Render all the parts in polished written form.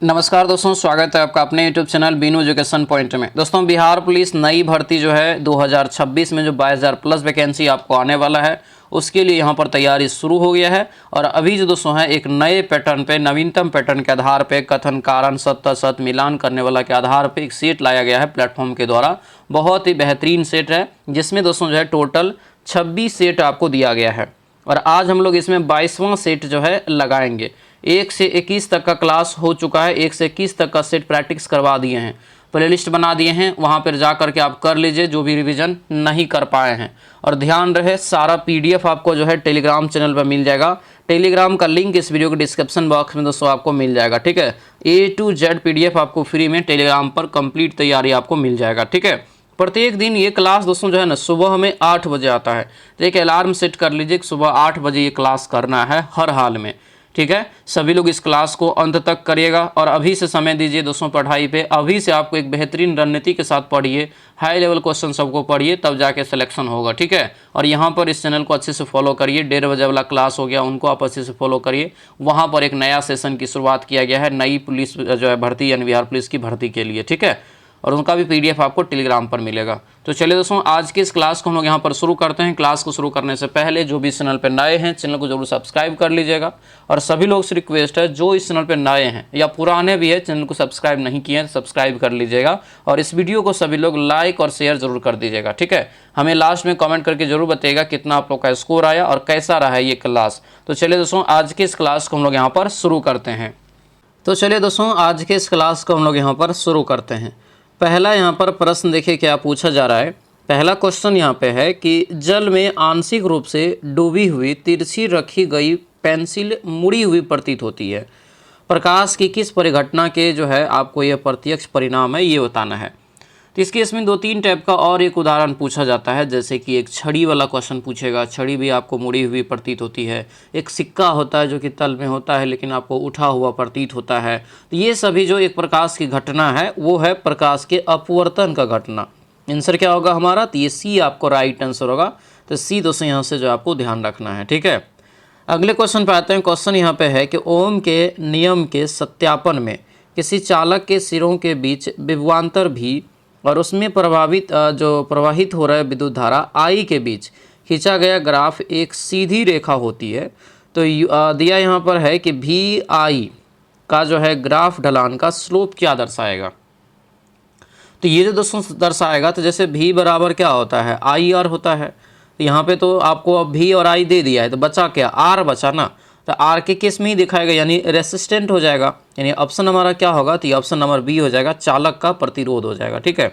नमस्कार दोस्तों, स्वागत है आपका अपने YouTube channel Binu education point में। दोस्तों, बिहार पुलिस नई भर्ती जो है 2026 में जो 22,000 प्लस वैकेंसी आपको आने वाला है, उसके लिए यहाँ पर तैयारी शुरू हो गया है। और अभी जो दोस्तों है एक नए पैटर्न पे, नवीनतम पैटर्न के आधार पे, कथन कारण सत्य सत्य मिलान करने वाला के आधार पे एक सेट लाया गया है प्लेटफॉर्म के द्वारा। बहुत ही बेहतरीन सेट है, जिसमें दोस्तों जो है टोटल 26 सेट आपको दिया गया है। और आज हम लोग इसमें 22वां सेट जो है लगाएंगे। 1 से 21 तक का क्लास हो चुका है, 1 से 21 तक का सेट प्रैक्टिस करवा दिए हैं, प्लेलिस्ट बना दिए हैं, वहाँ पर जा करके आप कर लीजिए जो भी रिवीजन नहीं कर पाए हैं। और ध्यान रहे, सारा PDF आपको जो है टेलीग्राम चैनल पर मिल जाएगा। टेलीग्राम का लिंक इस वीडियो के डिस्क्रिप्शन बॉक्स में दोस्तों आपको मिल जाएगा, ठीक है। A to Z PDF आपको फ्री में टेलीग्राम पर कंप्लीट तैयारी आपको मिल जाएगा, ठीक है। प्रत्येक दिन ये क्लास दोस्तों जो है ना सुबह में 8 बजे आता है, तो एक अलार्म सेट कर लीजिए कि सुबह 8 बजे ये क्लास करना है हर हाल में, ठीक है। सभी लोग इस क्लास को अंत तक करिएगा और अभी से समय दीजिए दोस्तों पढ़ाई पे। अभी से आपको एक बेहतरीन रणनीति के साथ पढ़िए, हाई लेवल क्वेश्चन सबको पढ़िए, तब जाके सिलेक्शन होगा, ठीक है। और यहाँ पर इस चैनल को अच्छे से फॉलो करिए। 1:30 बजे वाला क्लास हो गया, उनको आप अच्छे से फॉलो करिए। वहाँ पर एक नया सेशन की शुरुआत किया गया है, नई पुलिस जो है भर्ती यानी बिहार पुलिस की भर्ती के लिए, ठीक है। और उनका भी PDF आपको टेलीग्राम पर मिलेगा। तो चलिए दोस्तों, आज की इस क्लास को हम लोग यहाँ पर शुरू करते हैं। क्लास को शुरू करने से पहले जो भी इस चैनल पर नए हैं, चैनल को जरूर सब्सक्राइब कर लीजिएगा। और सभी लोग से रिक्वेस्ट है, जो इस चैनल पर नए हैं या पुराने भी है, चैनल को सब्सक्राइब नहीं किए हैं तो सब्सक्राइब कर लीजिएगा। और इस वीडियो को सभी लोग लाइक और शेयर जरूर कर दीजिएगा, ठीक है। हमें लास्ट में कॉमेंट करके जरूर बताइएगा कितना आप लोग का स्कोर आया और कैसा रहा ये क्लास। तो चलिए दोस्तों, आज की इस क्लास को हम लोग यहाँ पर शुरू करते हैं। तो चलिए दोस्तों, आज के इस क्लास को हम लोग यहाँ पर शुरू करते हैं। पहला यहाँ पर प्रश्न देखिए क्या पूछा जा रहा है। पहला क्वेश्चन यहाँ पे है कि जल में आंशिक रूप से डूबी हुई तिरछी रखी गई पेंसिल मुड़ी हुई प्रतीत होती है। प्रकाश की किस परिघटना के जो है आपको यह प्रत्यक्ष परिणाम है, ये बताना है। तो इसके इसमें 2-3 टाइप का और एक उदाहरण पूछा जाता है, जैसे कि एक छड़ी वाला क्वेश्चन पूछेगा, छड़ी भी आपको मुड़ी हुई प्रतीत होती है। एक सिक्का होता है जो कि तल में होता है लेकिन आपको उठा हुआ प्रतीत होता है। तो ये सभी जो एक प्रकाश की घटना है वो है प्रकाश के अपवर्तन का घटना। आंसर क्या होगा हमारा? तो ये C आपको राइट आंसर होगा। तो C दोस्तों यहाँ से जो आपको ध्यान रखना है, ठीक है। अगले क्वेश्चन पे आते हैं। क्वेश्चन यहाँ पे है कि ओम के नियम के सत्यापन में किसी चालक के सिरों के बीच विभवांतर भी और उसमें प्रवाहित हो रहा विद्युत धारा I के बीच खींचा गया ग्राफ एक सीधी रेखा होती है। तो दिया यहाँ पर है कि VI का जो है ग्राफ ढलान का स्लोप क्या दर्शाएगा। तो ये जो दोस्तों दर्शाएगा, तो जैसे V बराबर क्या होता है, IR होता है। तो यहाँ पे तो आपको अब V और I दे दिया है, तो बचा क्या, R बचा ना। तो R के केस में ही दिखाएगा यानी रेसिस्टेंट हो जाएगा, यानी ऑप्शन हमारा क्या होगा, तो ऑप्शन नंबर B हो जाएगा, चालक का प्रतिरोध हो जाएगा, ठीक है।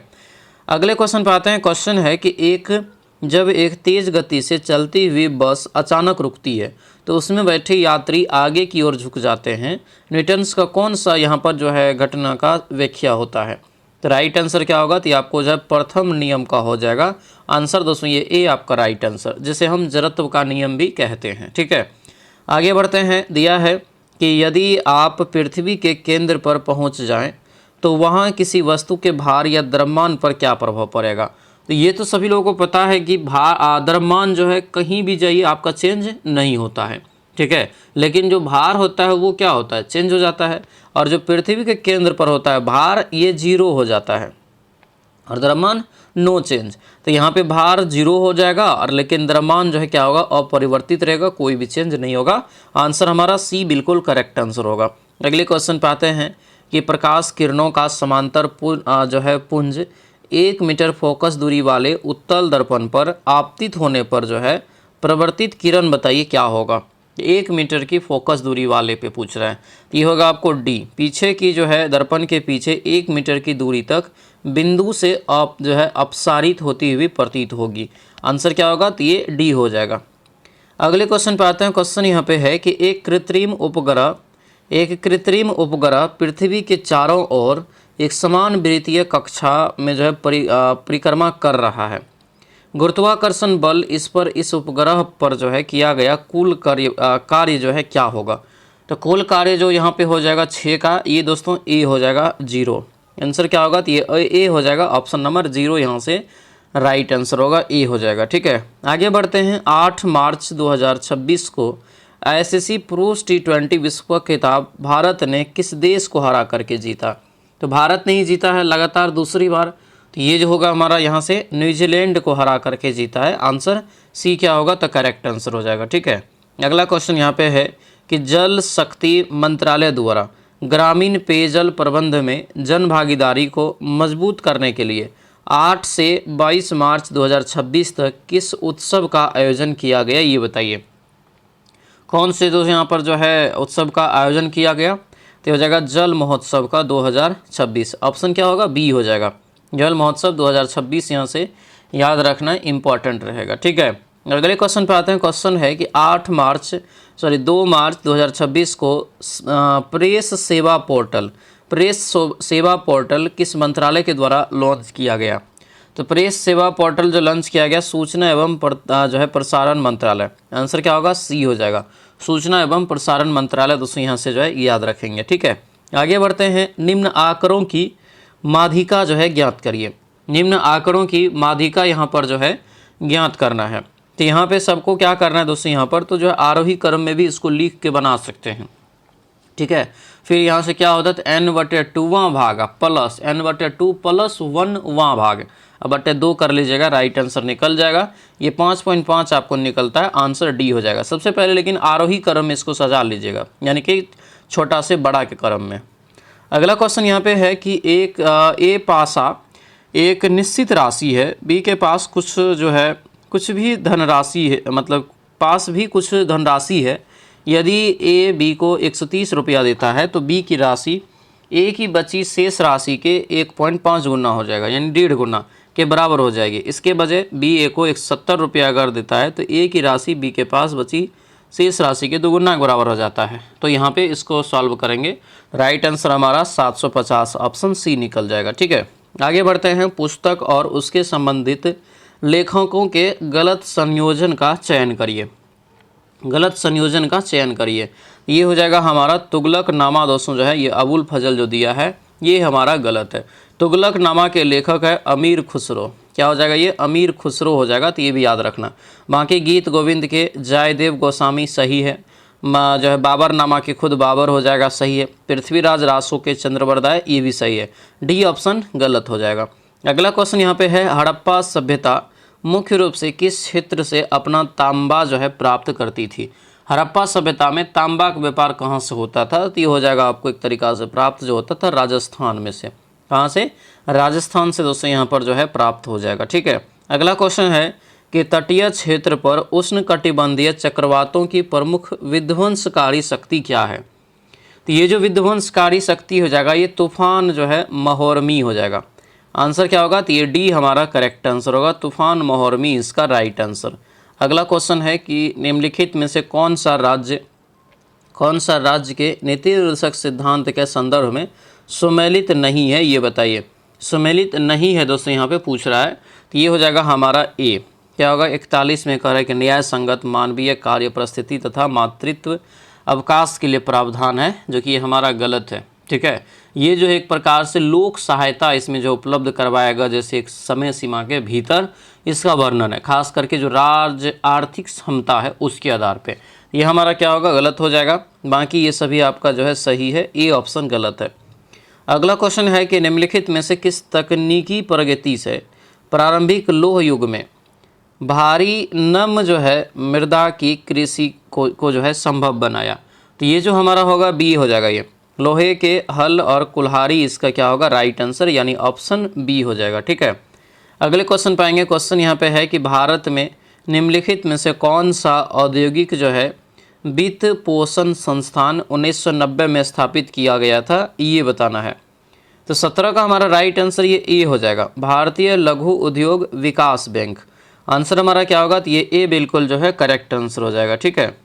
अगले क्वेश्चन पे आते हैं। क्वेश्चन है कि जब एक तेज गति से चलती हुई बस अचानक रुकती है तो उसमें बैठे यात्री आगे की ओर झुक जाते हैं। न्यूटन्स का कौन सा यहाँ पर जो है घटना का व्याख्या होता है। तो राइट आंसर क्या होगा, तो आपको जो है प्रथम नियम का हो जाएगा आंसर दोस्तों, ये A आपका राइट आंसर, जिसे हम जड़त्व का नियम भी कहते हैं, ठीक है। आगे बढ़ते हैं। दिया है कि यदि आप पृथ्वी के केंद्र पर पहुंच जाएं तो वहां किसी वस्तु के भार या द्रव्यमान पर क्या प्रभाव पड़ेगा। तो ये तो सभी लोगों को पता है कि द्रव्यमान जो है कहीं भी जाइए आपका चेंज नहीं होता है, ठीक है। लेकिन जो भार होता है वो क्या होता है, चेंज हो जाता है। और जो पृथ्वी के केंद्र पर होता है भार, ये 0 हो जाता है और द्रव्यमान नो चेंज। तो यहाँ पे भार 0 हो जाएगा और लेकिन द्रव्यमान जो है क्या होगा, अपरिवर्तित रहेगा, कोई भी चेंज नहीं होगा। आंसर हमारा C बिल्कुल करेक्ट आंसर होगा। अगले क्वेश्चन पे आते हैं कि प्रकाश किरणों का समांतर जो है पुंज 1 मीटर फोकस दूरी वाले उत्तल दर्पण पर आपतित होने पर जो है प्रवर्तित किरण बताइए क्या होगा। 1 मीटर की फोकस दूरी वाले पे पूछ रहा है, तो ये होगा आपको D। पीछे की जो है दर्पण के पीछे 1 मीटर की दूरी तक बिंदु से जो है अपसारित होती हुई प्रतीत होगी। आंसर क्या होगा, तो ये D हो जाएगा। अगले क्वेश्चन पे आते हैं। क्वेश्चन यहाँ पे है कि एक कृत्रिम उपग्रह पृथ्वी के चारों ओर एक समान वृत्तीय कक्षा में जो है परिक्रमा कर रहा है। गुरुत्वाकर्षण बल इस उपग्रह पर जो है किया गया कुल कार्य जो है क्या होगा। तो कुल कार्य जो यहाँ पे हो जाएगा 6 का, ये दोस्तों A हो जाएगा 0। आंसर क्या होगा, तो ये A हो जाएगा, ऑप्शन नंबर 0 यहाँ से राइट आंसर होगा, A हो जाएगा, ठीक है। आगे बढ़ते हैं। 8 मार्च 2026 को आईसीसी पुरुष T20 विश्व कप खिताब भारत ने किस देश को हरा करके जीता? तो भारत ने ही जीता है लगातार दूसरी बार। तो ये जो होगा हमारा यहाँ से न्यूजीलैंड को हरा करके जीता है। आंसर सी क्या होगा? तो करेक्ट आंसर हो जाएगा। ठीक है, अगला क्वेश्चन यहाँ पे है कि जल शक्ति मंत्रालय द्वारा ग्रामीण पेयजल प्रबंध में जन भागीदारी को मजबूत करने के लिए 8 से 22 मार्च 2026 तक किस उत्सव का आयोजन किया गया, ये बताइए। कौन से दोस्त यहाँ पर जो है उत्सव का आयोजन किया गया? तो हो जाएगा जल महोत्सव का 2026। ऑप्शन क्या होगा? बी हो जाएगा। जल महोत्सव 2026 यहाँ से याद रखना इम्पॉर्टेंट रहेगा। ठीक है, अगले क्वेश्चन पे आते हैं। क्वेश्चन है कि 2 मार्च 2026 को प्रेस सेवा पोर्टल किस मंत्रालय के द्वारा लॉन्च किया गया? तो प्रेस सेवा पोर्टल जो लॉन्च किया गया सूचना एवं जो है प्रसारण मंत्रालय। आंसर क्या होगा? सी हो जाएगा। सूचना एवं प्रसारण मंत्रालय दोस्तों यहाँ से जो है याद रखेंगे। ठीक है, आगे बढ़ते हैं। निम्न आंकड़ों की माध्यिका जो है ज्ञात करिए। निम्न आंकड़ों की माध्यिका यहाँ पर जो है ज्ञात करना है। तो यहाँ पे सबको क्या करना है दोस्तों? यहाँ पर तो जो है आरोही क्रम में भी इसको लिख के बना सकते हैं। ठीक है, फिर यहाँ से क्या होता है? n/2वां भाग प्लस n/2 + 1वां भाग, अब बटे 2 कर लीजिएगा, राइट आंसर निकल जाएगा। ये 5.5 आपको निकलता है, आंसर डी हो जाएगा। सबसे पहले लेकिन आरोही क्रम में इसको सजा लीजिएगा, यानी कि छोटा से बड़ा के क्रम में। अगला क्वेश्चन यहाँ पे है कि ए पासा एक निश्चित राशि है, बी के पास कुछ भी धनराशि है, मतलब पास भी कुछ धनराशि है। यदि ए बी को 130 रुपया देता है तो बी की राशि ए की बची शेष राशि के 1.5 गुना हो जाएगा, यानी 1.5 गुना के बराबर हो जाएगी। इसके बजाय बी ए को 170 रुपया अगर देता है तो ए की राशि बी के पास बची शेष राशि के 2 गुना के बराबर हो जाता है। तो यहाँ पे इसको सॉल्व करेंगे, राइट आंसर हमारा 750 ऑप्शन सी निकल जाएगा। ठीक है, आगे बढ़ते हैं। पुस्तक और उसके संबंधित लेखकों के गलत संयोजन का चयन करिए। गलत संयोजन का चयन करिए, ये हो जाएगा हमारा तुगलकनामा। दोस्तों जो है ये अबुल फजल जो दिया है ये हमारा गलत है। तुगलकनामा के लेखक है अमीर खुसरो। क्या हो जाएगा? ये अमीर खुसरो हो जाएगा, तो ये भी याद रखना। बाकी गीत गोविंद के जयदेव गोस्वामी सही है। जो है बाबरनामा के खुद बाबर हो जाएगा, सही है। पृथ्वीराज रासो के चंद्रवरदाय, ये भी सही है। डी ऑप्शन गलत हो जाएगा। अगला क्वेश्चन यहाँ पे है, हड़प्पा सभ्यता मुख्य रूप से किस क्षेत्र से अपना तांबा जो है प्राप्त करती थी? हड़प्पा सभ्यता में तांबा का व्यापार कहाँ से होता था? तो ये हो जाएगा आपको एक तरीका से प्राप्त जो होता था राजस्थान में से। कहाँ से? राजस्थान से दोस्तों यहाँ पर जो है प्राप्त हो जाएगा। ठीक है, अगला क्वेश्चन है कि तटीय क्षेत्र पर उष्णकटिबंधीय चक्रवातों की प्रमुख विध्वंसकारी शक्ति क्या है? तो ये जो विध्वंसकारी शक्ति हो जाएगा ये तूफान जो है महोरमी हो जाएगा। आंसर क्या होगा? तो ये डी हमारा करेक्ट आंसर होगा, तूफान महोरमी इसका राइट आंसर। अगला क्वेश्चन है कि निम्नलिखित में से कौन सा राज्य के नीति निर्देशक सिद्धांत के संदर्भ में सुमेलित नहीं है, ये बताइए। सुमेलित नहीं है दोस्तों यहाँ पे पूछ रहा है, तो ये हो जाएगा हमारा ए। क्या होगा? 41 में कह रहा है कि न्याय संगत मानवीय कार्य परिस्थिति तथा मातृत्व अवकाश के लिए प्रावधान है, जो कि ये हमारा गलत है। ठीक है, ये जो एक प्रकार से लोक सहायता इसमें जो उपलब्ध करवाएगा, जैसे एक समय सीमा के भीतर इसका वर्णन है, खास करके जो राज्य आर्थिक क्षमता है उसके आधार पे। ये हमारा क्या होगा? गलत हो जाएगा। बाकी ये सभी आपका जो है सही है, ए ऑप्शन गलत है। अगला क्वेश्चन है कि निम्नलिखित में से किस तकनीकी प्रगति से प्रारंभिक लोह युग में भारी नम जो है मृदा की कृषि को जो है संभव बनाया? तो ये जो हमारा होगा बी हो जाएगा। ये लोहे के हल और कुल्हाड़ी इसका क्या होगा? राइट आंसर, यानी ऑप्शन बी हो जाएगा। ठीक है, अगले क्वेश्चन पाएंगे। क्वेश्चन यहाँ पे है कि भारत में निम्नलिखित में से कौन सा औद्योगिक जो है वित्त पोषण संस्थान 1990 में स्थापित किया गया था, ये बताना है। तो 17 का हमारा राइट आंसर ये ए हो जाएगा, भारतीय लघु उद्योग विकास बैंक। आंसर हमारा क्या होगा? तो ये ए बिल्कुल जो है करेक्ट आंसर हो जाएगा। ठीक है,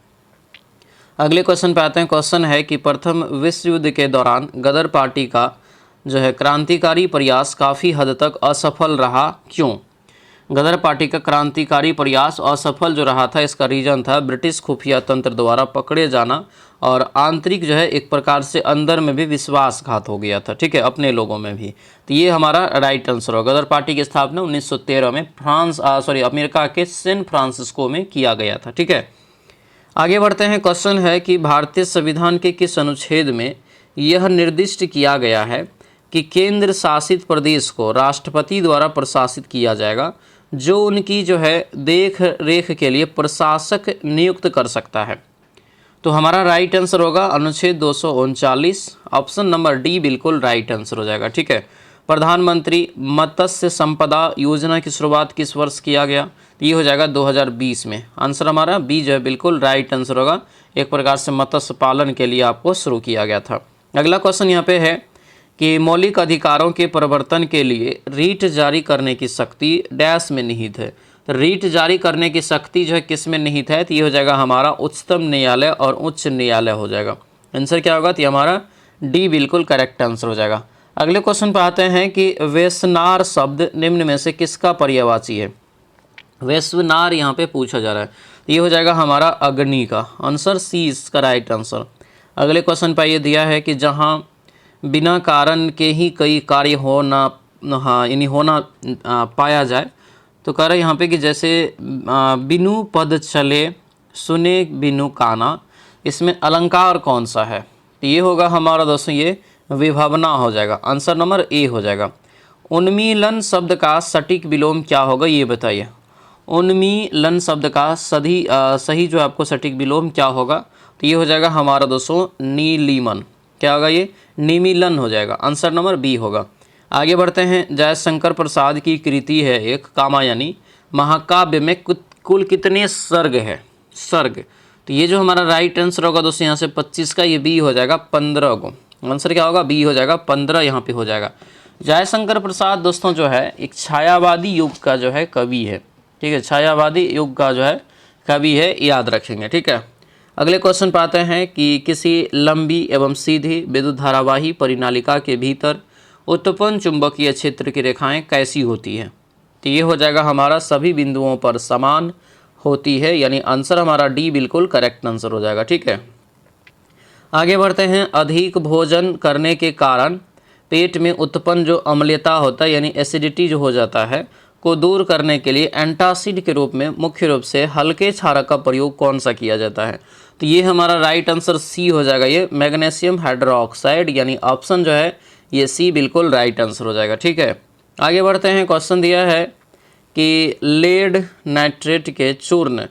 अगले क्वेश्चन पे आते हैं। क्वेश्चन है कि प्रथम विश्व युद्ध के दौरान गदर पार्टी का जो है क्रांतिकारी प्रयास काफ़ी हद तक असफल रहा, क्यों? गदर पार्टी का क्रांतिकारी प्रयास असफल जो रहा था, इसका रीजन था ब्रिटिश खुफिया तंत्र द्वारा पकड़े जाना और आंतरिक जो है एक प्रकार से अंदर में भी विश्वासघात हो गया था। ठीक है, अपने लोगों में भी। तो ये हमारा राइट आंसर होगा। गदर पार्टी की स्थापना 1913 में अमेरिका के सैन फ्रांसिस्को में किया गया था। ठीक है, आगे बढ़ते हैं। क्वेश्चन है कि भारतीय संविधान के किस अनुच्छेद में यह निर्दिष्ट किया गया है कि केंद्र शासित प्रदेश को राष्ट्रपति द्वारा प्रशासित किया जाएगा, जो उनकी जो है देख रेख के लिए प्रशासक नियुक्त कर सकता है। तो हमारा राइट आंसर होगा अनुच्छेद 239, ऑप्शन नंबर डी बिल्कुल राइट आंसर हो जाएगा। ठीक है। प्रधानमंत्री मत्स्य संपदा योजना की शुरुआत किस वर्ष किया गया? तो ये हो जाएगा 2020 में। आंसर हमारा बी जो है बिल्कुल राइट आंसर होगा। एक प्रकार से मत्स्य पालन के लिए आपको शुरू किया गया था। अगला क्वेश्चन यहाँ पे है कि मौलिक अधिकारों के प्रवर्तन के लिए रीट जारी करने की शक्ति डैश में निहित है। तो रीट जारी करने की शक्ति जो है किस में निहित है? तो ये हो जाएगा हमारा उच्चतम न्यायालय और उच्च न्यायालय हो जाएगा। आंसर क्या होगा? तो ये हमारा डी बिल्कुल करेक्ट आंसर हो जाएगा। अगले क्वेश्चन पर आते हैं कि वैश्नार शब्द निम्न में से किसका पर्यायवाची है? वैश्वनार यहाँ पे पूछा जा रहा है। ये हो जाएगा हमारा अग्नि का। आंसर सी इसका राइट आंसर। अगले क्वेश्चन पर ये दिया है कि जहाँ बिना कारण के ही कई कार्य होना होना पाया जाए, तो कह रहे यहाँ पे कि जैसे बिनु पद चले सुने बिनु काना, इसमें अलंकार कौन सा है? तो ये होगा हमारा दोस्तों ये विभावना हो जाएगा। आंसर नंबर ए हो जाएगा। उन्मीलन शब्द का सटीक विलोम क्या होगा ये बताइए। उन्मीलन शब्द का सही जो आपको सटीक विलोम क्या होगा? तो ये हो जाएगा हमारा दोस्तों नीलिमन। क्या होगा? ये निमीलन हो जाएगा। आंसर नंबर बी होगा। आगे बढ़ते हैं। जयशंकर प्रसाद की कृति है एक कामायनी, महाकाव्य में कुल कितने सर्ग है? सर्ग। तो ये जो हमारा राइट आंसर होगा दोस्तों यहाँ से 25 का, ये बी हो जाएगा 15 को। आंसर क्या होगा? बी हो जाएगा 15 यहाँ पे हो जाएगा। जयशंकर प्रसाद दोस्तों जो है एक छायावादी युग का जो है कवि है। ठीक है, छायावादी युग का जो है कवि है, याद रखेंगे। ठीक है। अगले क्वेश्चन पर आते हैं कि किसी लंबी एवं सीधी विद्युत धारावाही परिनालिका के भीतर उत्पन्न चुंबकीय क्षेत्र की रेखाएं कैसी होती हैं? तो ये हो जाएगा हमारा सभी बिंदुओं पर समान होती है, यानी आंसर हमारा डी बिल्कुल करेक्ट आंसर हो जाएगा। ठीक है। आगे बढ़ते हैं। अधिक भोजन करने के कारण पेट में उत्पन्न जो अम्लता होता है यानी एसिडिटी जो हो जाता है को दूर करने के लिए एंटासिड के रूप में मुख्य रूप से हल्के क्षारक का प्रयोग कौन सा किया जाता है? तो ये हमारा राइट आंसर सी हो जाएगा। ये मैग्नीशियम हाइड्रोक्साइड, यानी ऑप्शन जो है ये सी बिल्कुल राइट आंसर हो जाएगा। ठीक है। आगे बढ़ते हैं। क्वेश्चन दिया है कि लेड नाइट्रेट के चूर्ण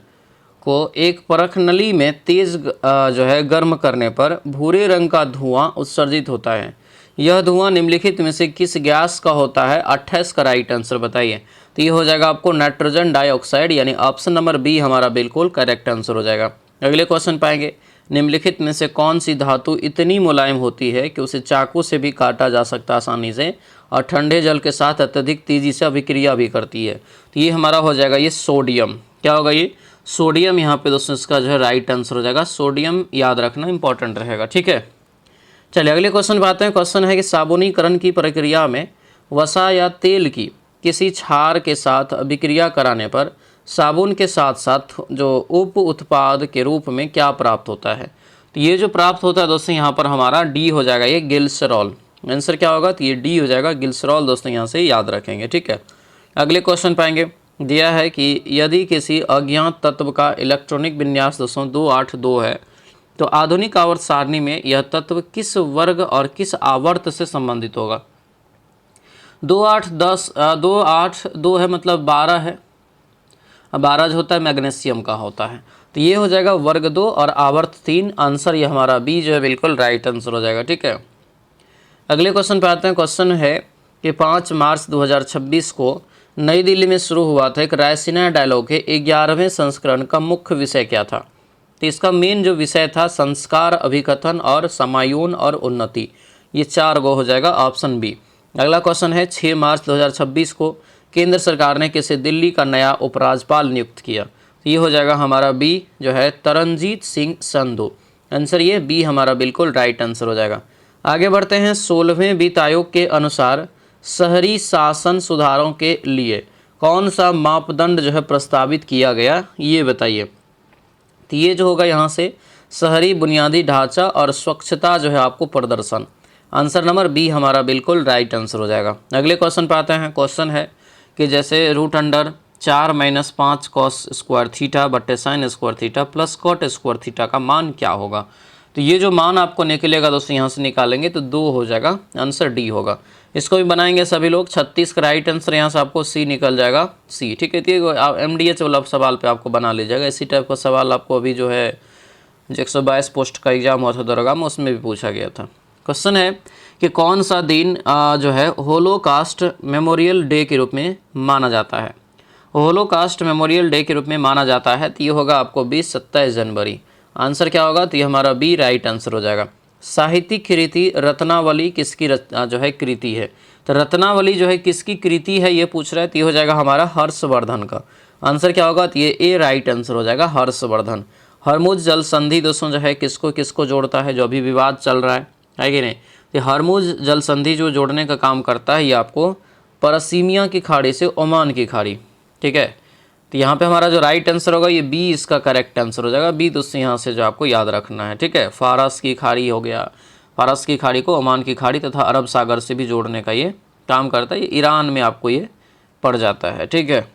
को एक परख नली में तेज जो है गर्म करने पर भूरे रंग का धुआं उत्सर्जित होता है। यह धुआं निम्नलिखित में से किस गैस का होता है? 28 का राइट आंसर बताइए। तो ये हो जाएगा आपको नाइट्रोजन डाइऑक्साइड, यानी ऑप्शन नंबर बी हमारा बिल्कुल करेक्ट आंसर हो जाएगा। अगले क्वेश्चन पाएंगे। निम्नलिखित में से कौन सी धातु इतनी मुलायम होती है कि उसे चाकू से भी काटा जा सकता है आसानी से, और ठंडे जल के साथ अत्यधिक तेजी से अभिक्रिया भी करती है? तो ये हमारा हो जाएगा ये सोडियम। क्या होगा? ये सोडियम यहाँ पे दोस्तों इसका जो है राइट आंसर हो जाएगा। सोडियम याद रखना इंपॉर्टेंट रहेगा। ठीक है। चलिए अगले क्वेश्चन पर आते हैं। क्वेश्चन है कि साबुनीकरण की प्रक्रिया में वसा या तेल की किसी क्षार के साथ अभिक्रिया कराने पर साबुन के साथ साथ जो उप उत्पाद के रूप में क्या प्राप्त होता है? तो ये जो प्राप्त होता है दोस्तों यहाँ पर हमारा डी हो जाएगा ये ग्लिसरॉल। आंसर क्या होगा? तो ये डी हो जाएगा ग्लिसरॉल दोस्तों, यहाँ से याद रखेंगे। ठीक है। अगले क्वेश्चन पाएंगे। दिया है कि यदि किसी अज्ञात तत्व का इलेक्ट्रॉनिक विन्यास दोस्तों 282 है, तो आधुनिक आवर्त सारणी में यह तत्व किस वर्ग और किस आवर्त से संबंधित होगा? 282 है मतलब 12 है। 12 जो होता है मैग्नीशियम का होता है। तो ये हो जाएगा वर्ग 2 और आवर्त 3। आंसर ये हमारा बी जो है बिल्कुल राइट आंसर हो जाएगा। ठीक है। अगले क्वेश्चन पे आते हैं। क्वेश्चन है कि 5 मार्च 2026 को नई दिल्ली में शुरू हुआ था एक रायसीना डायलॉग के 11वें संस्करण का मुख्य विषय क्या था? तो इसका मेन जो विषय था संस्कार, अभिकथन और समायोन और उन्नति। ये 4 गो हो जाएगा ऑप्शन बी। अगला क्वेश्चन है 6 मार्च 2026 को केंद्र सरकार ने किसे दिल्ली का नया उपराज्यपाल नियुक्त किया? तो ये हो जाएगा हमारा बी जो है तरनजीत सिंह संधू। आंसर ये बी हमारा बिल्कुल राइट आंसर हो जाएगा। आगे बढ़ते हैं। 16वें वित्त आयोग के अनुसार शहरी शासन सुधारों के लिए कौन सा मापदंड जो है प्रस्तावित किया गया ये बताइए। तो ये जो होगा यहाँ से शहरी बुनियादी ढांचा और स्वच्छता जो है आपको प्रदर्शन। आंसर नंबर बी हमारा बिल्कुल राइट आंसर हो जाएगा। अगले क्वेश्चन पे आते हैं। क्वेश्चन है कि जैसे root under 4 - 5 cos square theta बट्टे sine square theta plus cot square theta का मान क्या होगा। तो ये जो मान आपको निकलेगा दोस्तों यहाँ से निकालेंगे तो 2 हो जाएगा, आंसर डी होगा। इसको भी बनाएंगे सभी लोग। 36 का राइट आंसर यहाँ से आपको सी निकल जाएगा, सी। ठीक है, तो MDH वाला सवाल पे आपको बना लीजिएगा। इसी टाइप का सवाल आपको अभी जो है 122 पोस्ट का एग्जाम हुआ था दरोगा में, उसमें भी पूछा गया था। क्वेश्चन है कि कौन सा दिन जो है होलोकास्ट मेमोरियल डे के रूप में माना जाता है। होलोकास्ट मेमोरियल डे के रूप में माना जाता है, तो ये होगा आपको 27 जनवरी। आंसर क्या होगा, तो ये हमारा बी राइट आंसर हो जाएगा। साहित्यिक कृति रत्नावली किसकी जो है कृति है। तो रत्नावली जो है किसकी कृति है ये पूछ रहा है, तो ये हो जाएगा हमारा हर्षवर्धन का। आंसर क्या होगा, तो ये ए राइट आंसर हो जाएगा, हर्षवर्धन। हरमुज जल संधि दोस्तों जो है किसको किसको जोड़ता है, जो अभी विवाद चल रहा है कि नहीं। तो हरमुज जल संधि जो जोड़ने का काम करता है ये आपको परसीमिया की खाड़ी से ओमान की खाड़ी। ठीक है, तो यहाँ पे हमारा जो राइट आंसर होगा ये बी इसका करेक्ट आंसर हो जाएगा। बी दोस्तों यहाँ से जो आपको याद रखना है। ठीक है, फारस की खाड़ी हो गया, फारस की खाड़ी को ओमान की खाड़ी तथा अरब सागर से भी जोड़ने का ये काम करता है। ये ईरान में आपको ये पड़ जाता है। ठीक है,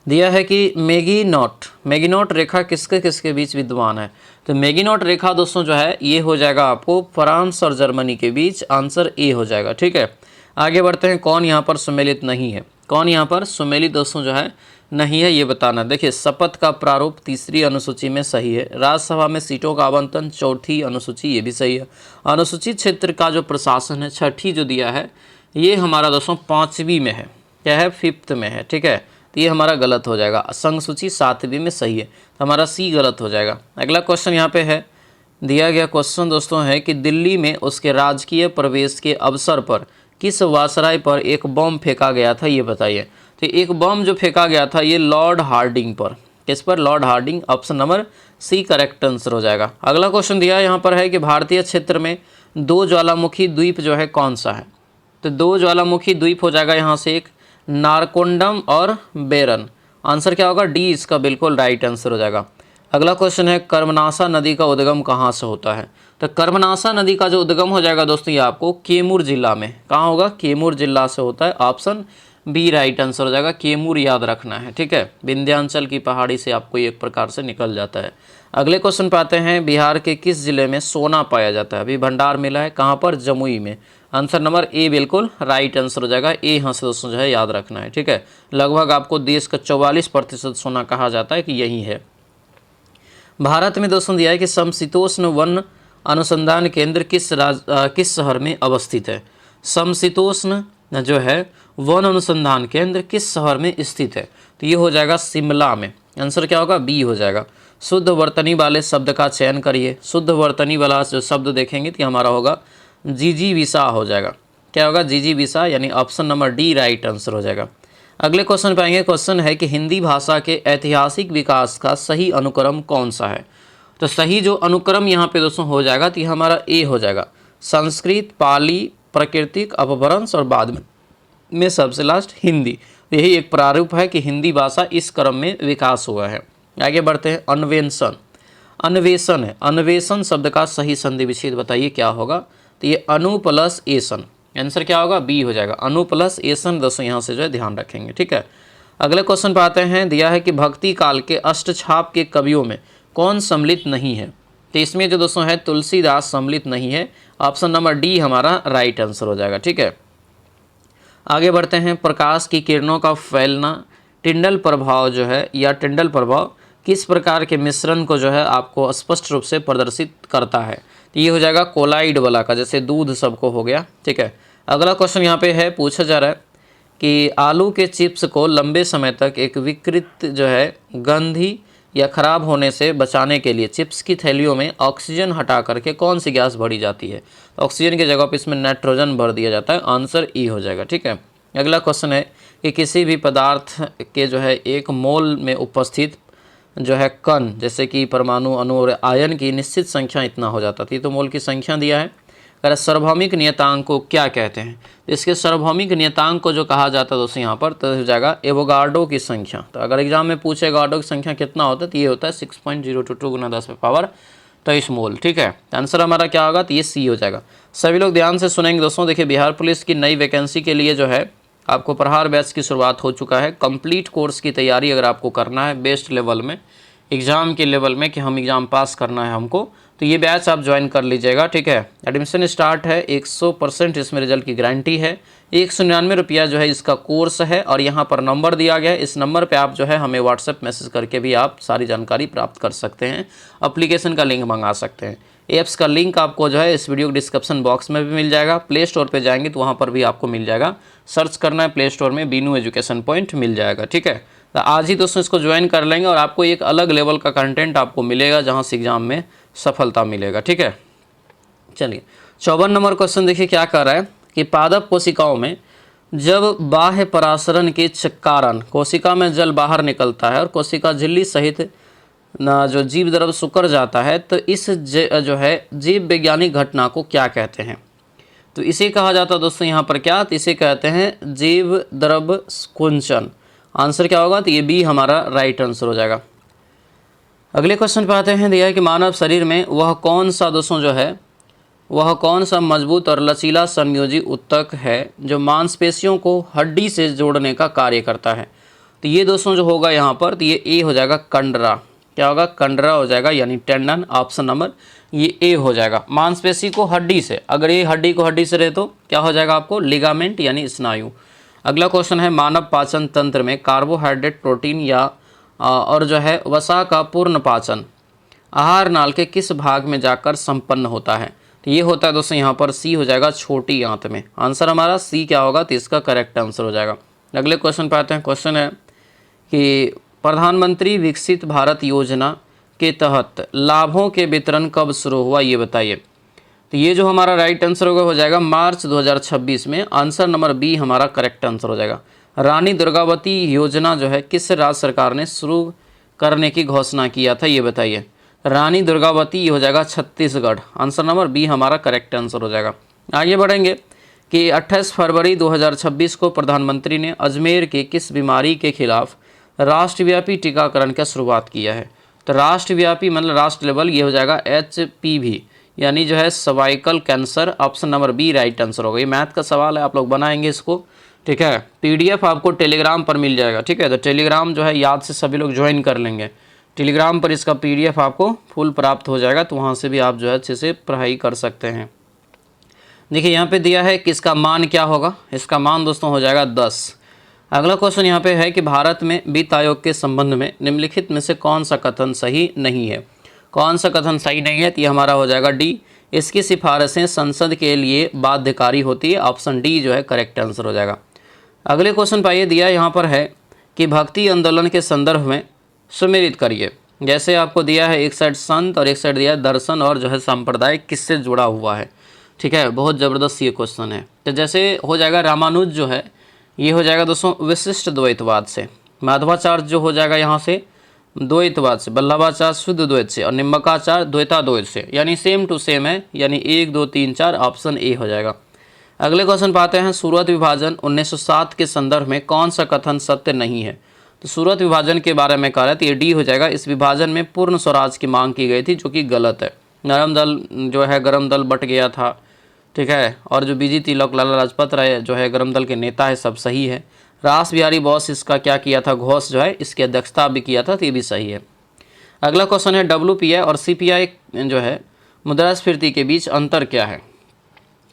दिया है कि मैगिनोट रेखा किसके किसके बीच विद्यमान है। तो मैगिनोट रेखा दोस्तों जो है ये हो जाएगा आपको फ्रांस और जर्मनी के बीच, आंसर ए हो जाएगा। ठीक है, आगे बढ़ते हैं। कौन यहाँ पर सुमेलित नहीं है, कौन यहाँ पर सुमेलित दोस्तों जो है नहीं है ये बताना। देखिए, शपथ का प्रारूप 3री अनुसूची में सही है। राज्यसभा में सीटों का आवंटन 4थी अनुसूची, ये भी सही है। अनुसूचित क्षेत्र का जो प्रशासन है 6ठी जो दिया है ये हमारा दोस्तों 5वीं में है, क्या है 5th में है। ठीक है, तो ये हमारा गलत हो जाएगा। संघ सूची 7वीं में सही है, तो हमारा सी गलत हो जाएगा। अगला क्वेश्चन यहाँ पे है, दिया गया क्वेश्चन दोस्तों है कि दिल्ली में उसके राजकीय प्रवेश के अवसर पर किस वायसराय पर एक बम फेंका गया था, ये बताइए। तो एक बम जो फेंका गया था ये लॉर्ड हार्डिंग पर, किस पर, Lord Harding. Option number C correct answer हो जाएगा। अगला क्वेश्चन दिया यहाँ पर है कि भारतीय क्षेत्र में 2 ज्वालामुखी द्वीप जो है कौन सा है। तो 2 ज्वालामुखी द्वीप हो जाएगा यहाँ से एक नारकोंडम और बेरन। आंसर क्या होगा, डी इसका बिल्कुल राइट आंसर हो जाएगा। अगला क्वेश्चन है कर्मनाशा नदी का उद्गम कहाँ से होता है। तो कर्मनाशा नदी का जो उद्गम हो जाएगा दोस्तों ये आपको कैमूर जिला में, कहाँ होगा, कैमूर जिला से होता है। ऑप्शन बी राइट आंसर हो जाएगा, कैमूर याद रखना है। ठीक है, विंध्याचल की पहाड़ी से आपको एक प्रकार से निकल जाता है। अगले क्वेश्चन पे आते हैं, बिहार के किस जिले में सोना पाया जाता है। अभी भंडार मिला है, कहाँ पर, जमुई में। आंसर नंबर ए बिल्कुल राइट आंसर हो जाएगा। ए यहाँ से दोस्तों जो है याद रखना है। ठीक है, लगभग आपको देश का 44% सोना कहा जाता है कि यही है। भारत में दोस्तों दिया है कि समशीतोष्ण वन अनुसंधान केंद्र किस शहर में अवस्थित है। समशीतोष्ण जो है वन अनुसंधान केंद्र किस शहर में स्थित है, तो ये हो जाएगा शिमला में। आंसर क्या होगा, बी हो जाएगा। शुद्ध वर्तनी वाले शब्द का चयन करिए। शुद्ध वर्तनी वाला जो शब्द देखेंगे तो हमारा होगा जिजीविसा हो जाएगा। क्या होगा, जिजीविसा, यानी option number D right answer हो जाएगा। अगले क्वेश्चन पे आएंगे। क्वेश्चन है कि हिंदी भाषा के ऐतिहासिक विकास का सही अनुक्रम कौन सा है। तो सही जो अनुक्रम यहाँ पे दोस्तों हो जाएगा तो ये हमारा ए हो जाएगा, संस्कृत, पाली, प्राकृतिक, अपभ्रंश और बाद में सबसे लास्ट हिंदी। यही एक प्रारूप है कि हिंदी भाषा इस क्रम में विकास हुआ है। आगे बढ़ते हैं। अन्वेषण, अन्वेषण है, अन्वेषण शब्द का सही संधि विच्छेद बताइए क्या होगा। तो ये अनु प्लस एसन, आंसर क्या होगा, बी हो जाएगा। अनु प्लस एसन दोस्तों यहाँ से जो है ध्यान रखेंगे। ठीक है, अगले क्वेश्चन पर आते हैं। दिया है कि भक्ति काल के अष्टछाप के कवियों में कौन सम्मिलित नहीं है। तो इसमें जो दोस्तों है तुलसीदास सम्मिलित नहीं है। ऑप्शन नंबर डी हमारा राइट आंसर हो जाएगा। ठीक है, आगे बढ़ते हैं। प्रकाश की किरणों का फैलना टिंडल प्रभाव जो है या टिंडल प्रभाव किस प्रकार के मिश्रण को जो है आपको स्पष्ट रूप से प्रदर्शित करता है। तो ये हो जाएगा कोलाइड वाला का, जैसे दूध सबको हो गया। ठीक है, अगला क्वेश्चन यहाँ पे है, पूछा जा रहा है कि आलू के चिप्स को लंबे समय तक एक विकृत जो है गंधी या खराब होने से बचाने के लिए चिप्स की थैलियों में ऑक्सीजन हटा करके कौन सी गैस भरी जाती है। ऑक्सीजन की जगह पर इसमें नाइट्रोजन भर दिया जाता है। आंसर ई हो जाएगा। ठीक है, अगला क्वेश्चन है कि किसी भी पदार्थ के जो है एक मोल में उपस्थित जो है कण, जैसे कि परमाणु, अणु और आयन की निश्चित संख्या इतना हो जाता थी, तो मोल की संख्या दिया है। अगर सार्वभौमिक नियतांक को क्या कहते हैं, तो इसके सार्वभौमिक नियतांक को जो कहा जाता है दोस्तों यहाँ पर, तो हो जाएगा एवोगाड्रो की संख्या। तो अगर एग्जाम में पूछे एवोगाड्रो की संख्या कितना होता है, तो ये होता है 6.022 × 10⁻23 मोल। ठीक है, आंसर हमारा क्या होगा, तो ये सी हो जाएगा। सभी लोग ध्यान से सुनेंगे दोस्तों। देखिए, बिहार पुलिस की नई वैकेंसी के लिए जो है आपको प्रहार बैच की शुरुआत हो चुका है। कंप्लीट कोर्स की तैयारी अगर आपको करना है बेस्ट लेवल में, एग्ज़ाम के लेवल में कि हम एग्ज़ाम पास करना है हमको, तो ये बैच आप ज्वाइन कर लीजिएगा, ठीक है। एडमिशन स्टार्ट है, 100% इसमें रिजल्ट की गारंटी है। 199 रुपया जो है इसका कोर्स है, और यहाँ पर नंबर दिया गया है, इस नंबर पे आप जो है हमें व्हाट्सएप मैसेज करके भी आप सारी जानकारी प्राप्त कर सकते हैं। एप्लीकेशन का लिंक मंगा सकते हैं। ऐप्स का लिंक आपको जो है इस वीडियो के डिस्क्रिप्शन बॉक्स में भी मिल जाएगा। प्ले स्टोर पे जाएंगे तो वहाँ पर भी आपको मिल जाएगा, सर्च करना है प्ले स्टोर में बीनू एजुकेशन पॉइंट, मिल जाएगा, ठीक है। तो आज ही दोस्तों इसको ज्वाइन कर लेंगे और आपको एक अलग लेवल का कंटेंट आपको मिलेगा जहाँ से एग्जाम में सफलता मिलेगा, ठीक है। चलिए 54 नंबर क्वेश्चन देखिए क्या कर रहा है कि पादप कोशिकाओं में जब बाह्य परासरण के कारण कोशिका में जल बाहर निकलता है और कोशिका झिल्ली सहित जो जीव द्रव सुकर जाता है, तो इस जो है जीव वैज्ञानिक घटना को क्या कहते हैं? तो इसे कहा जाता है दोस्तों यहाँ पर क्या, तो इसे कहते हैं जीव द्रव कुंचन। आंसर क्या होगा, तो ये बी हमारा राइट आंसर हो जाएगा। अगले क्वेश्चन पे आते हैं। दिया है कि मानव शरीर में वह कौन सा दोस्तों जो है वह कौन सा मजबूत और लचीला संयोजी ऊतक है जो मांसपेशियों को हड्डी से जोड़ने का कार्य करता है? तो ये दोस्तों जो होगा यहाँ पर, तो ये ए हो जाएगा कंडरा। क्या होगा, कंडरा हो जाएगा, यानी टेंडन। ऑप्शन नंबर ये ए हो जाएगा। मांसपेशी को हड्डी से, अगर ये हड्डी को हड्डी से रहे तो क्या हो जाएगा आपको, लिगामेंट यानी स्नायु। अगला क्वेश्चन है मानव पाचन तंत्र में कार्बोहाइड्रेट, प्रोटीन या और जो है वसा का पूर्ण पाचन आहार नाल के किस भाग में जाकर संपन्न होता है? तो ये होता है दोस्तों यहाँ पर सी हो जाएगा, छोटी आंत में। आंसर हमारा सी क्या होगा, तो इसका करेक्ट आंसर हो जाएगा। अगले क्वेश्चन पे आते हैं। क्वेश्चन है कि प्रधानमंत्री विकसित भारत योजना के तहत लाभों के वितरण कब शुरू हुआ, ये बताइए। तो ये जो हमारा राइट आंसर होगा हो जाएगा मार्च 2026 में। आंसर नंबर बी हमारा करेक्ट आंसर हो जाएगा। रानी दुर्गावती योजना जो है किस राज्य सरकार ने शुरू करने की घोषणा किया था, ये बताइए। रानी दुर्गावती ये हो जाएगा छत्तीसगढ़। आंसर नंबर बी हमारा करेक्ट आंसर हो जाएगा। आगे बढ़ेंगे कि 28 फरवरी 2026 को प्रधानमंत्री ने अजमेर के किस बीमारी के खिलाफ राष्ट्रव्यापी टीकाकरण की शुरुआत किया है? तो राष्ट्रव्यापी मतलब राष्ट्र लेवल, ये हो जाएगा HPV यानी जो है cervical cancer. Option number B right answer होगा। ये मैथ का सवाल है, आप लोग बनाएंगे इसको, ठीक है। PDF आपको टेलीग्राम पर मिल जाएगा, ठीक है। तो टेलीग्राम जो है याद से सभी लोग ज्वाइन कर लेंगे। टेलीग्राम पर इसका PDF आपको फुल प्राप्त हो जाएगा, तो वहाँ से भी आप जो है अच्छे से पढ़ाई कर सकते हैं। देखिए यहाँ पे दिया है कि इसका मान क्या होगा, इसका मान दोस्तों हो जाएगा 10। अगला क्वेश्चन यहाँ पे है कि भारत में वित्त आयोग के संबंध में निम्नलिखित में से कौन सा कथन सही नहीं है? कौन सा कथन सही नहीं है, तो ये हमारा हो जाएगा डी। इसकी सिफारिशें संसद के लिए बाध्यकारी होती है। ऑप्शन डी जो है करेक्ट आंसर हो जाएगा। अगले क्वेश्चन पर ये दिया यहाँ पर है कि भक्ति आंदोलन के संदर्भ में सुमेलित करिए। जैसे आपको दिया है एक साइड संत और एक साइड दिया है दर्शन और जो है संप्रदाय किससे जुड़ा हुआ है, ठीक है। बहुत ज़बरदस्त ये क्वेश्चन है। तो जैसे हो जाएगा रामानुज जो है ये हो जाएगा दोस्तों विशिष्ट द्वैतवाद से, माधवाचार्य जो हो जाएगा यहाँ से द्वैतवाद से, वल्लभाचार्य शुद्ध द्वैत से और निम्बकाचार्य द्वैताद्वैत से, यानी सेम टू सेम है, यानी 1 2 3 4 ऑप्शन ए हो जाएगा। अगले क्वेश्चन पाते हैं सूरत विभाजन 1907 के संदर्भ में कौन सा कथन सत्य नहीं है? तो सूरत विभाजन के बारे में कह रहा है, तो ये डी हो जाएगा। इस विभाजन में पूर्ण स्वराज की मांग की गई थी, जो कि गलत है। नरम दल जो है गरम दल बट गया था, ठीक है। और जो बीजी तिलक, लाला लाजपत राय जो है गरम दल के नेता है, सब सही है। रास बिहारी बोस इसका क्या किया था, घोष जो है इसकी अध्यक्षता भी किया था, तो ये भी सही है। अगला क्वेश्चन है WPI और CPI जो है मुद्रास्फीति के बीच अंतर क्या है?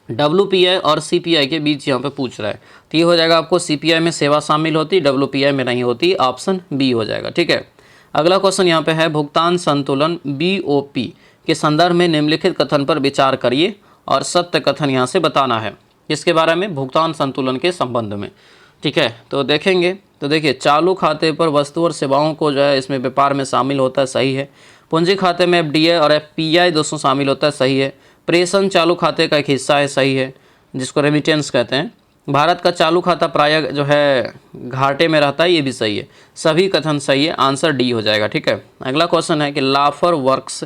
WPI और CPI के बीच यहाँ पे पूछ रहा है, तो ये हो जाएगा आपको CPI में सेवा शामिल होती, WPI में नहीं होती। ऑप्शन बी हो जाएगा, ठीक है। अगला क्वेश्चन यहाँ पे है भुगतान संतुलन BOP के संदर्भ में निम्नलिखित कथन पर विचार करिए और सत्य कथन यहाँ से बताना है। इसके बारे में भुगतान संतुलन के संबंध में, ठीक है। तो देखेंगे, तो देखिए चालू खाते पर वस्तु और सेवाओं को जो है इसमें व्यापार में शामिल होता है, सही है। पूंजी खाते में FDI और FPI दोस्तों शामिल होता है, सही है। प्रेषण चालू खाते का एक हिस्सा है, सही है, जिसको रेमिटेंस कहते हैं। भारत का चालू खाता प्रायः जो है घाटे में रहता है, ये भी सही है। सभी कथन सही है, आंसर डी हो जाएगा, ठीक है। अगला क्वेश्चन है कि लाफर वर्क्स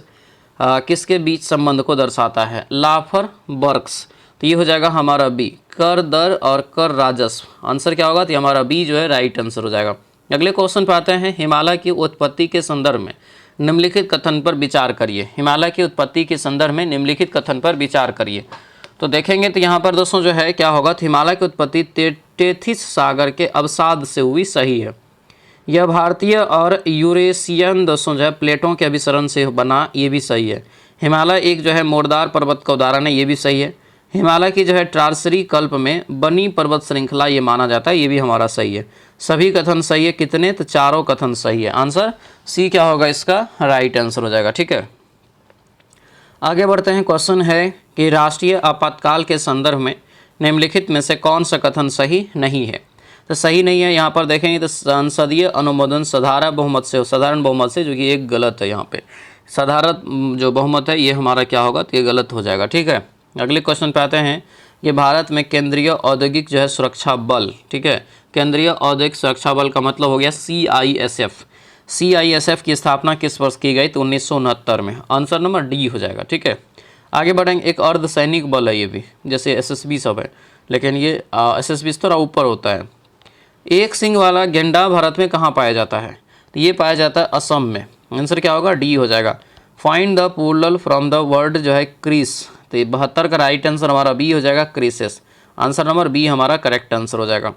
किसके बीच संबंध को दर्शाता है? लाफर वर्क्स, तो ये हो जाएगा हमारा बी, कर दर और कर राजस्व। आंसर क्या होगा, तो हमारा बी जो है राइट आंसर हो जाएगा। अगले क्वेश्चन पर आते हैं हिमालय की उत्पत्ति के संदर्भ में निम्नलिखित कथन पर विचार करिए। हिमालय की उत्पत्ति के संदर्भ में निम्नलिखित कथन पर विचार करिए। तो देखेंगे तो यहाँ पर दोस्तों जो है क्या होगा, तो हिमालय की उत्पत्ति टेथिस सागर के अवसाद से हुई, सही है। यह भारतीय और यूरेशियन दोस्तों जो है प्लेटों के अभिसरण से बना, ये भी सही है। हिमालय एक जो है मोरदार पर्वत का उदाहरण है, ये भी सही है। हिमालय की जो है ट्रार्सरी कल्प में बनी पर्वत श्रृंखला ये माना जाता है, ये भी हमारा सही है। सभी कथन सही है, कितने? तो चारों कथन सही है। आंसर सी क्या होगा इसका? राइट आंसर हो जाएगा। ठीक है, आगे बढ़ते हैं। क्वेश्चन है कि राष्ट्रीय आपातकाल के संदर्भ में निम्नलिखित में से कौन सा कथन सही नहीं है? तो सही नहीं है यहाँ पर देखेंगे तो संसदीय अनुमोदन साधारण बहुमत से, साधारण बहुमत से, जो कि एक गलत है। यहाँ पे साधारण जो बहुमत है ये हमारा क्या होगा? तो ये गलत हो जाएगा। ठीक है, अगले क्वेश्चन पे आते हैं कि भारत में केंद्रीय औद्योगिक जो है सुरक्षा बल, ठीक है, केंद्रीय औद्योगिक सुरक्षा बल का मतलब हो गया CISF। CISF की स्थापना किस वर्ष की गई? तो 1969 में। आंसर नंबर डी हो जाएगा। ठीक है, आगे बढ़ेंगे। एक अर्धसैनिक बल है ये भी, जैसे SSB सब है, लेकिन ये SSB थोड़ा ऊपर होता है। एक सिंग वाला गेंडा भारत में कहाँ पाया जाता है? तो ये पाया जाता है असम में। आंसर क्या होगा? डी हो जाएगा। Find the plural from the word जो है क्रीस, तो ये 72 का राइट आंसर हमारा बी हो जाएगा, क्रीसेस। आंसर नंबर बी हमारा करेक्ट आंसर हो जाएगा।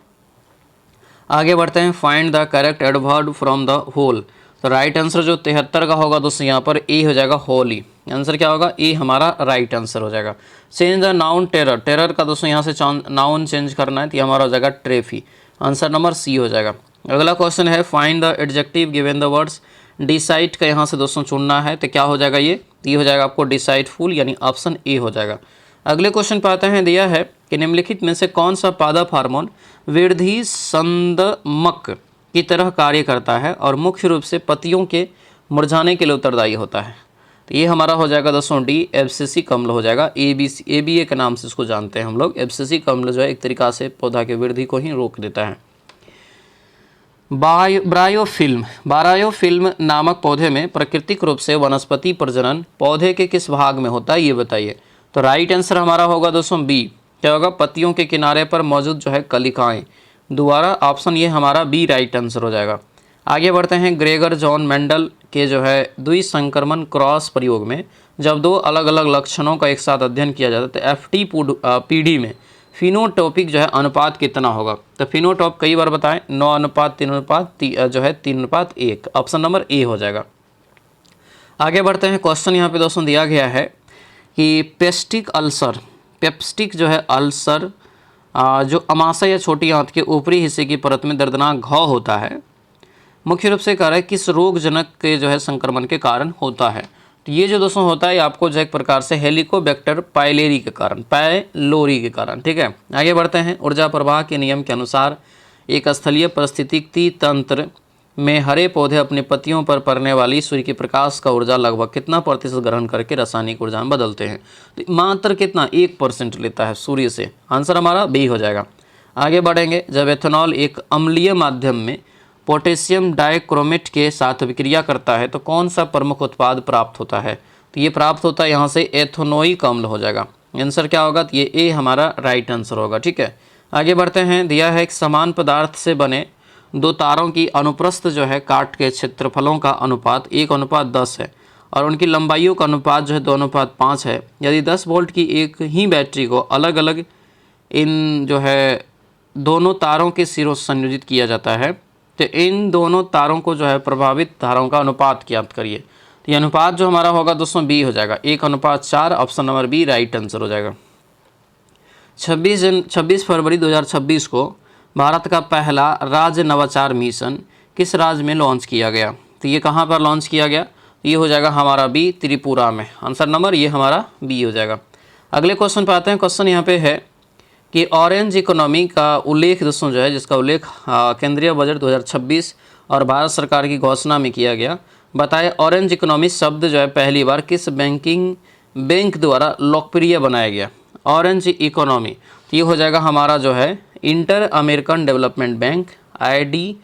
आगे बढ़ते हैं। Find the correct adverb from the whole, तो राइट आंसर जो 73 का होगा दोस्तों यहाँ पर ए हो जाएगा, होली। आंसर क्या होगा? ए हमारा राइट आंसर हो जाएगा। Change the noun terror, terror का दोस्तों यहाँ से नाउन चेंज करना है, तो ये हमारा हो जाएगा ट्रेफी। आंसर नंबर सी हो जाएगा। अगला क्वेश्चन है find the adjective given the words decide का यहाँ से दोस्तों चुनना है, तो क्या हो जाएगा? ये हो जाएगा आपको डिसाइडफुल, यानी ऑप्शन ए हो जाएगा। अगले क्वेश्चन पे आते हैं। दिया है कि निम्नलिखित में से कौन सा पादप हार्मोन वृद्धि संदमक की तरह कार्य करता है और मुख्य रूप से पतियों के मुरझाने के लिए उत्तरदायी होता है? तो ये हमारा हो जाएगा दोस्तों डी, एब्सिसी कम्ल हो जाएगा। ABA के नाम से इसको जानते हैं हम लोग। एब्सिसी कम्ल जो है एक तरीका से पौधा की वृद्धि को ही रोक देता है। बायोफिल्म नामक पौधे में प्राकृतिक रूप से वनस्पति प्रजनन पौधे के किस भाग में होता है, ये बताइए। तो राइट आंसर हमारा होगा दोस्तों बी, क्या होगा? पत्तियों के किनारे पर मौजूद जो है कलिकाएं। दोबारा ऑप्शन ये हमारा बी राइट आंसर हो जाएगा। आगे बढ़ते हैं। ग्रेगर जॉन मेंडल के जो है द्विसंक्रमण क्रॉस प्रयोग में जब दो अलग अलग लक्षणों का एक साथ अध्ययन किया जाता है तो FT में फिनोटॉपिक जो है अनुपात कितना होगा? तो फिनोटॉप कई बार बताएं, 9:3 जो है 3:1। ऑप्शन नंबर ए हो जाएगा। आगे बढ़ते हैं। क्वेश्चन यहाँ पे दोस्तों दिया गया है कि पेप्स्टिक जो है अल्सर जो अमाशय या छोटी आंत के ऊपरी हिस्से की परत में दर्दनाक घाव होता है, मुख्य रूप से कार्य किस रोगजनक के जो है संक्रमण के कारण होता है? तो ये जो दोस्तों होता है आपको जो एक प्रकार से हेलिकोबैक्टर पाइलोरी के कारण। ठीक है, आगे बढ़ते हैं। ऊर्जा प्रवाह के नियम के अनुसार एक स्थलीय पारिस्थितिकी तंत्र में हरे पौधे अपने पत्तियों पर पड़ने वाली सूर्य के प्रकाश का ऊर्जा लगभग कितना प्रतिशत ग्रहण करके रासायनिक ऊर्जा में बदलते हैं? तो मात्र कितना? 1% लेता है सूर्य से। आंसर हमारा बी हो जाएगा। आगे बढ़ेंगे। जब एथेनॉल एक अम्लीय माध्यम में पोटेशियम डाइक्रोमेट के साथ विक्रिया करता है तो कौन सा प्रमुख उत्पाद प्राप्त होता है? तो ये प्राप्त होता है यहाँ से एथेनोइक अम्ल हो जाएगा। आंसर क्या होगा? तो ये ए हमारा राइट आंसर होगा। ठीक है, आगे बढ़ते हैं। दिया है एक समान पदार्थ से बने दो तारों की अनुप्रस्थ जो है काट के क्षेत्रफलों का अनुपात 1:10 है और उनकी लंबाइयों का अनुपात जो है 2:5 है। यदि 10 वोल्ट की एक ही बैटरी को अलग अलग इन जो है दोनों तारों के सिरों से संयोजित किया जाता है तो इन दोनों तारों को जो है प्रभावित धाराओं का अनुपात ज्ञात करिए। तो ये अनुपात जो हमारा होगा दोस्तों बी हो जाएगा, 1:4। Option number B right answer हो जाएगा। 26 फरवरी 2026 को भारत का पहला राज्य नवाचार मिशन किस राज्य में लॉन्च किया गया? तो ये कहाँ पर लॉन्च किया गया? ये हो जाएगा हमारा बी, त्रिपुरा में। आंसर नंबर ये हमारा बी हो जाएगा। अगले क्वेश्चन पर आते हैं। क्वेश्चन यहाँ पे है कि ऑरेंज इकोनॉमी का उल्लेख दोस्तों जो है, जिसका उल्लेख केंद्रीय बजट 2026 और भारत सरकार की घोषणा में किया गया, बताए ऑरेंज इकोनॉमी शब्द जो है पहली बार किस बैंक द्वारा लोकप्रिय बनाया गया? ऑरेंज इकोनॉमी, तो ये हो जाएगा हमारा जो है inter American development bank, ID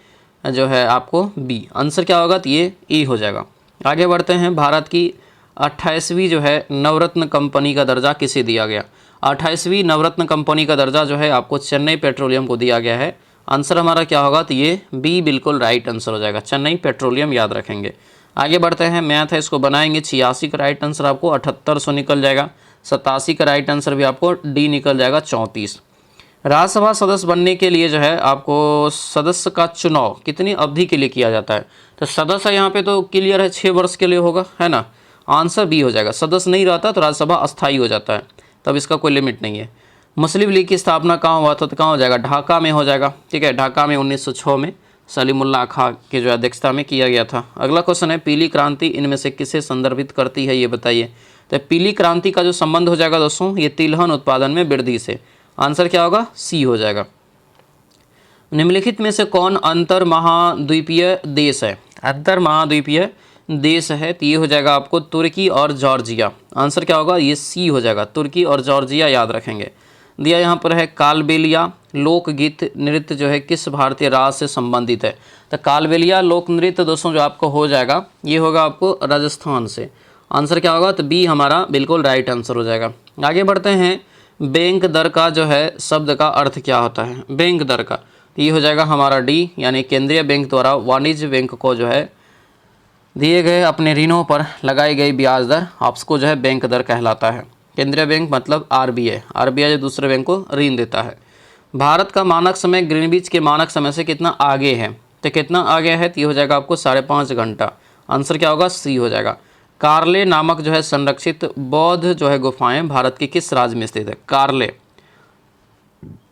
जो है आपको बी। आंसर क्या होगा? तो ये ई हो जाएगा। आगे बढ़ते हैं। भारत की 28वीं जो है नवरत्न कंपनी का दर्जा किसे दिया गया? 28वीं नवरत्न कंपनी का दर्जा जो है आपको चेन्नई पेट्रोलियम को दिया गया है। आंसर हमारा क्या होगा? तो ये बी बिल्कुल राइट आंसर हो जाएगा, चेन्नई पेट्रोलियम याद रखेंगे। आगे बढ़ते हैं। मैथ है, इसको बनाएंगे। 86 का राइट आंसर आपको 7800 निकल जाएगा। 87 का राइट आंसर भी आपको डी निकल जाएगा, 34। राज्यसभा सदस्य बनने के लिए जो है आपको सदस्य का चुनाव कितनी अवधि के लिए किया जाता है? तो सदस्य यहाँ पे तो क्लियर है 6 वर्ष के लिए होगा, है ना। आंसर बी हो जाएगा। सदस्य नहीं रहता तो राज्यसभा अस्थायी हो जाता है, तब इसका कोई लिमिट नहीं है। मुस्लिम लीग की स्थापना कहाँ हुआ था? तो कहाँ हो जाएगा? ढाका में हो जाएगा। ठीक है, ढाका में 1906 में सलीमुल्लाह खां की जो अध्यक्षता में किया गया था। अगला क्वेश्चन है, पीली क्रांति इनमें से किसे संदर्भित करती है, ये बताइए। तो पीली क्रांति का जो संबंध हो जाएगा दोस्तों, ये तिलहन उत्पादन में वृद्धि से। आंसर क्या होगा? सी हो जाएगा। निम्नलिखित में से कौन अंतर महाद्वीपीय देश है? अंतर महाद्वीपीय देश है तो ये हो जाएगा आपको तुर्की और जॉर्जिया। आंसर क्या होगा? ये सी हो जाएगा, तुर्की और जॉर्जिया याद रखेंगे। दिया यहाँ पर है कालबेलिया लोकगीत नृत्य जो है किस भारतीय राज्य से संबंधित है? तो कालबेलिया लोक नृत्य दोस्तों जो आपको हो जाएगा, ये होगा आपको राजस्थान से। आंसर क्या होगा? तो बी हमारा बिल्कुल राइट आंसर हो जाएगा। आगे बढ़ते हैं। बैंक दर का जो है शब्द का अर्थ क्या होता है? बैंक दर का, तो ये हो जाएगा हमारा डी, यानी केंद्रीय बैंक द्वारा वाणिज्य बैंक को जो है दिए गए अपने ऋणों पर लगाई गई ब्याज दर, आपको जो है बैंक दर कहलाता है। केंद्रीय बैंक मतलब आरबीआई, आरबीआई जो दूसरे बैंक को ऋण देता है। भारत का मानक समय ग्रीनविच के मानक समय से कितना आगे है? तो कितना आगे है? तो ये हो जाएगा आपको 5.5 घंटा। आंसर क्या होगा? सी हो जाएगा। कार्ले नामक जो है संरक्षित बौद्ध जो है गुफाएं भारत के किस राज्य में स्थित है? कार्ले,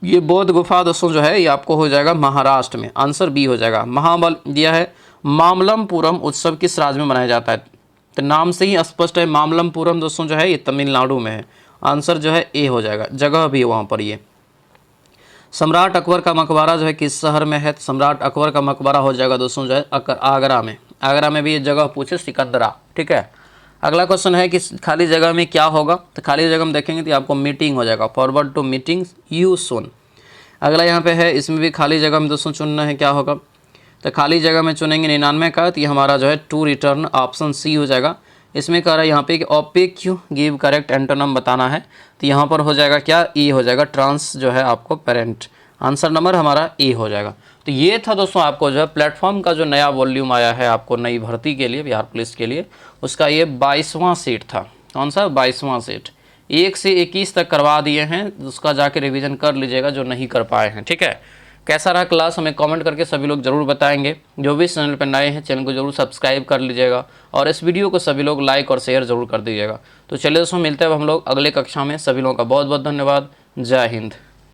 ये बौद्ध गुफा दोस्तों जो है ये आपको हो जाएगा महाराष्ट्र में। आंसर बी हो जाएगा। महाबल दिया है मामल्लपुरम उत्सव किस राज्य में मनाया जाता है? तो नाम से ही स्पष्ट है, मामल्लपुरम दोस्तों जो है ये तमिलनाडु में है। आंसर जो है ए हो जाएगा, जगह भी है वहाँ पर ये। सम्राट अकबर का मकबरा जो है किस शहर में है? सम्राट अकबर का मकबरा हो जाएगा दोस्तों जो है आगरा में। आगरा में भी ये जगह पूछे सिकंदरा। ठीक है, अगला क्वेश्चन है कि खाली जगह में क्या होगा? तो खाली जगह में देखेंगे तो आपको मीटिंग हो जाएगा, forward to meeting you soon. अगला यहाँ पे है, इसमें भी खाली जगह में दोस्तों चुनना है, क्या होगा? तो खाली जगह में चुनेंगे 99 का, तो ये हमारा जो है टू रिटर्न, ऑप्शन सी हो जाएगा। इसमें कह रहा है यहाँ पे कि opaque you give correct antonym बताना है, तो यहाँ पर हो जाएगा क्या? ई हो जाएगा, ट्रांस जो है आपको पेरेंट। आंसर नंबर हमारा ए हो जाएगा। तो ये था दोस्तों आपको जो है प्लेटफॉर्म का जो नया वॉल्यूम आया है आपको नई भर्ती के लिए, बिहार पुलिस के लिए, उसका ये 22वां सेट था। कौन सा? 22वां सेट। 1 से 21 तक करवा दिए हैं, उसका जाके रिवीजन कर लीजिएगा जो नहीं कर पाए हैं। ठीक है, कैसा रहा क्लास हमें कमेंट करके सभी लोग जरूर बताएंगे। जो भी चैनल पर नए हैं चैनल को जरूर सब्सक्राइब कर लीजिएगा और इस वीडियो को सभी लोग लाइक और शेयर जरूर कर दीजिएगा। तो चलिए दोस्तों, मिलते हैं हम लोग अगले कक्षा में। सभी लोगों का बहुत बहुत धन्यवाद। जय हिंद।